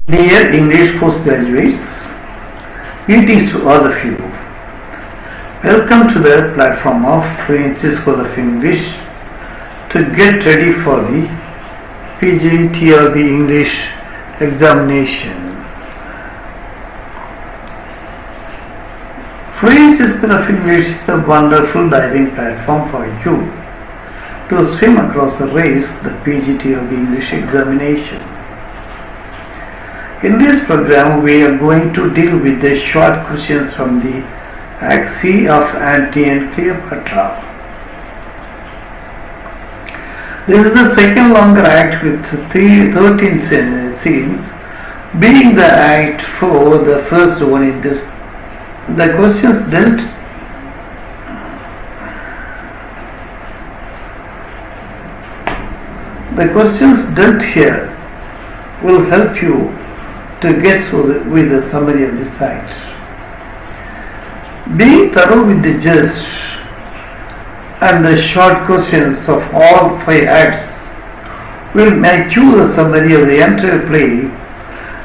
Dear English postgraduates, greetings to all of you. Welcome to the platform of Fluency School of English to get ready for the PGTRB English examination. Fluency School of English is a wonderful diving platform for you to swim across the race, the PGTRB English examination. In this program, we are going to deal with the short questions from the Act C of Antony and Cleopatra. This is the second longer act with 13 scenes, being the act 4, the first one in this. The questions dealt here will help you to get through with the summary of the site. Being thorough with the gist and the short questions of all 5 acts will make you the summary of the entire play,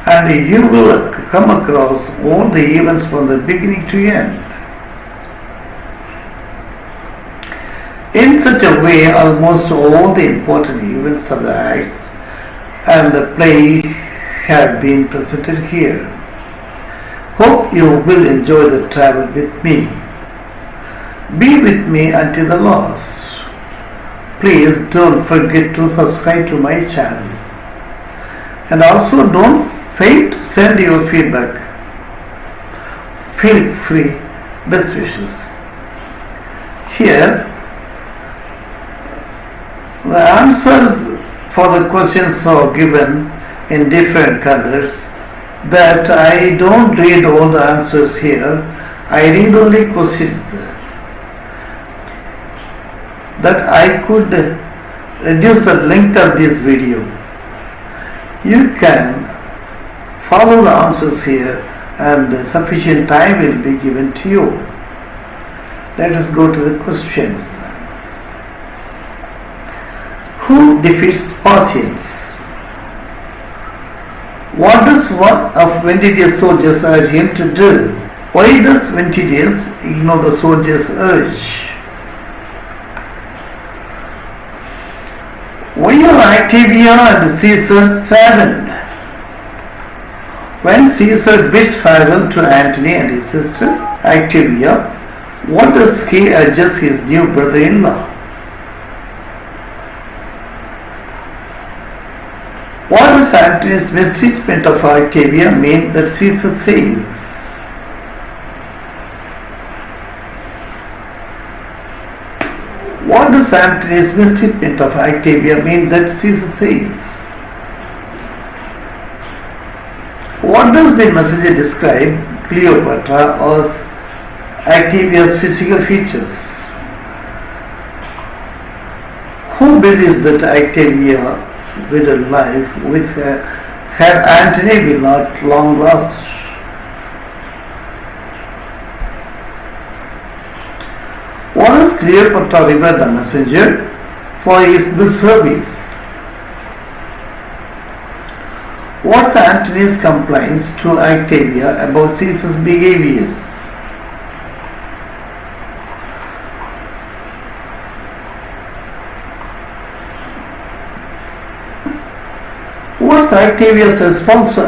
and you will come across all the events from the beginning to end. In such a way, almost all the important events of the acts and the play have been presented here. Hope you will enjoy the travel with me. Be with me until the last. Please don't forget to subscribe to my channel. And also don't fail to send your feedback. Feel free. Best wishes. Here, the answers for the questions are given in different colors, that I don't read all the answers here. I read only questions, that I could reduce the length of this video. You can follow the answers here and sufficient time will be given to you. Let us go to the questions. Who defeats Parthians? What does one of Ventidius' soldiers urge him to do? Why does Ventidius ignore the soldiers' urge? Why are Octavia and Caesar saddened? When Caesar bids farewell to Antony and his sister Octavia, what does he urge his new brother-in-law? What does Antony's mistreatment of Octavia mean that Caesar says? What does Antony's mistreatment of Octavia mean that Caesar says? What does the messenger describe Cleopatra as Octavia's physical features? Who believes that Octavia's middle life with her Antony will not long last? What does Cleopatra reward the messenger for his good service? What's Antony's complaints to Octavia about Caesar's behaviors? What's Octavia's response to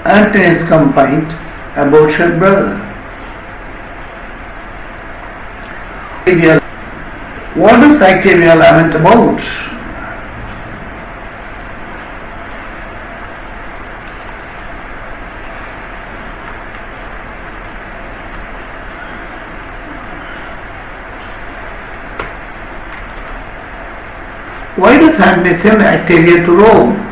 Antony's complaint about her brother? What does Octavia lament about? Why does Antony send Octavia to Rome?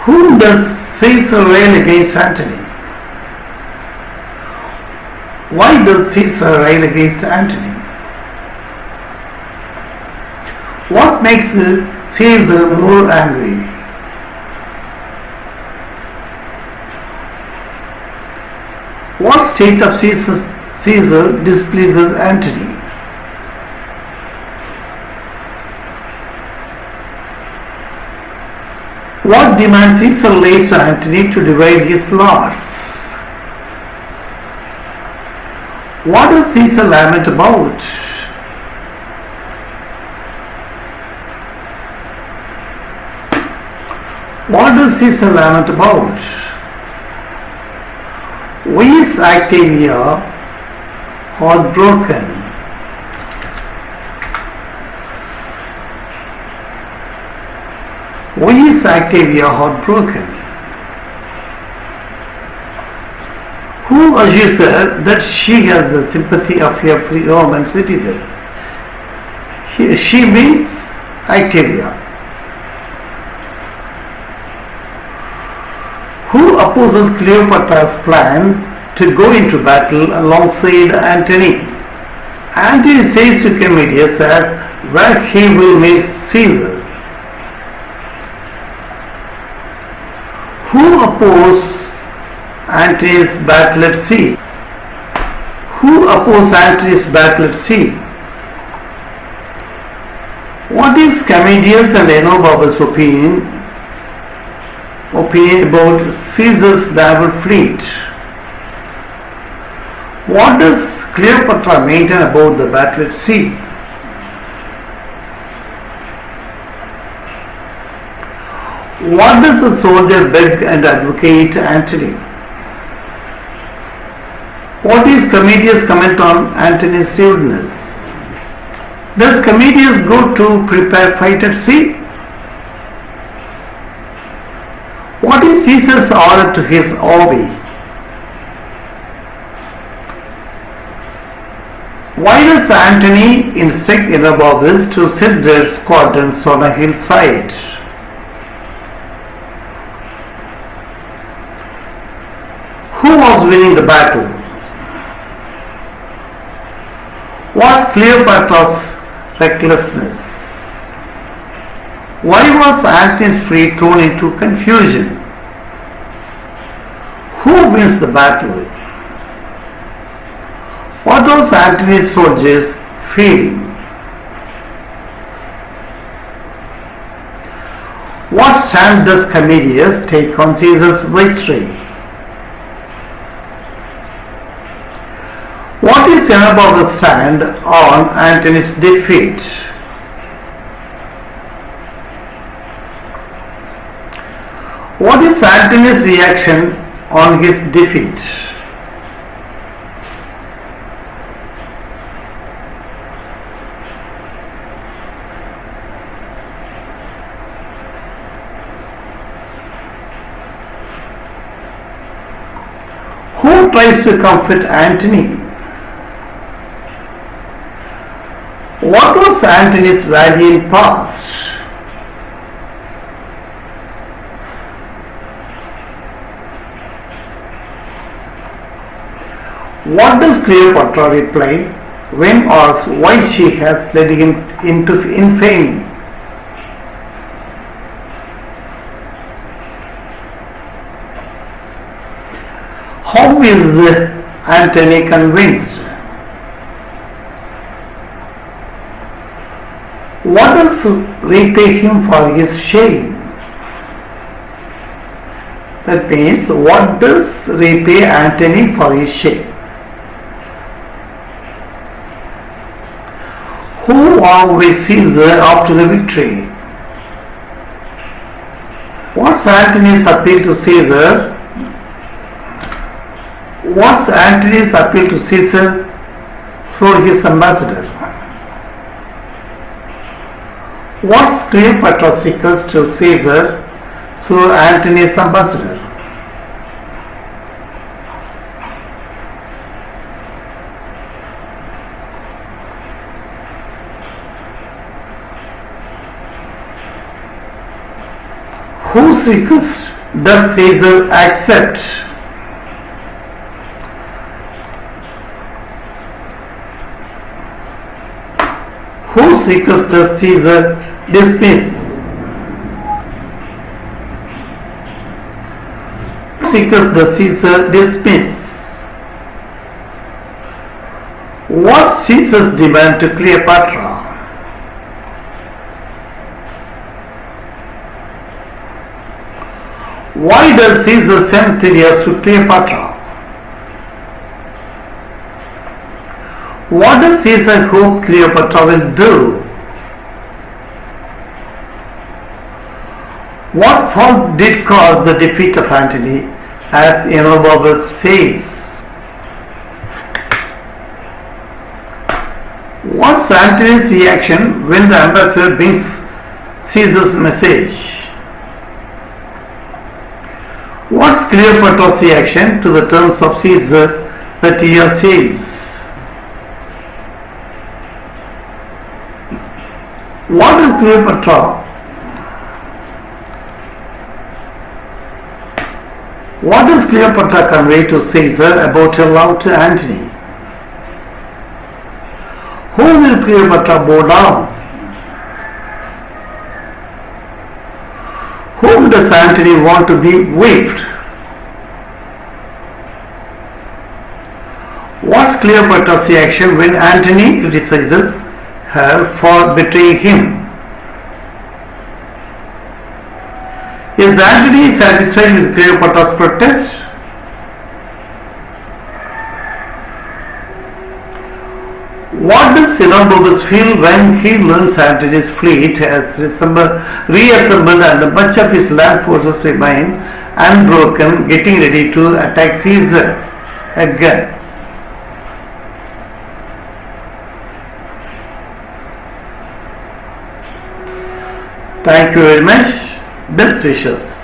Whom does Caesar rail against Antony? Why does Caesar rail against Antony? What makes Caesar more angry? What state of Caesar displeases Antony? What demand Caesar lays to Antony to divide his lots? What does Caesar lament about? What does Caesar lament about? Why is Octavia heartbroken? Why is Octavia heartbroken? Who assures her that she has the sympathy of a free Roman citizen? She means Octavia. Who opposes Cleopatra's plan to go into battle alongside Antony? Antony says to Commodius as where he will meet Caesar. Who opposes Antony's battle at sea? Who opposes Antony's battle at sea? What is Commodius and Enobaba's opinion about Caesar's naval fleet? What does Cleopatra maintain about the battle at sea? What does the soldier beg and advocate Antony? What is Commodius' comment on Antony's rudeness? Does Commodius go to prepare fight at sea? What is Caesar's order to his army? Why does Antony instruct Enobarbus to set their squadrons on a hillside? Who was winning the battle? Was Cleopatra's recklessness? Why was Antony's fleet thrown into confusion? Who wins the battle? What was Antony's soldiers feeling? What stand does Commodius take on Caesar's victory? What is Enobaba's stand on Antony's defeat? What is Antony's reaction on his defeat? Who tries to comfort Antony? What was Antony's valiant past? What does Cleopatra reply when asked why she has led him into infamy? How is Antony convinced? What does repay him for his shame? That means, what does repay Antony for his shame? Who are with Caesar after the victory? What's Antony's appeal to Caesar? What's Antony's appeal to Caesar through his ambassador? What's Cleopatra's request to Caesar through Antony's ambassador? Whose request does Caesar accept? Whose request does Caesar dismiss? Whose request does Caesar dismiss? What's Caesar's demand to Cleopatra? Why does Caesar send Tyreus to Cleopatra? What does Caesar hope Cleopatra will do? What fault did cause the defeat of Antony, as Enobarbus says? What's Antony's reaction when the ambassador brings Caesar's message? What's Cleopatra's reaction to the terms of Caesar that Tyreus says? What does Cleopatra convey to Caesar about her love to Antony? Who will Cleopatra bow down? Whom does Antony want to be whipped? What's Cleopatra's reaction when Antony criticizes her for betraying him? Is Antony satisfied with Cleopatra's protest? What does Enobarbus feel when he learns Antony's fleet has reassembled and much of his land forces remain unbroken, getting ready to attack Caesar again? Thank you very much. Best wishes.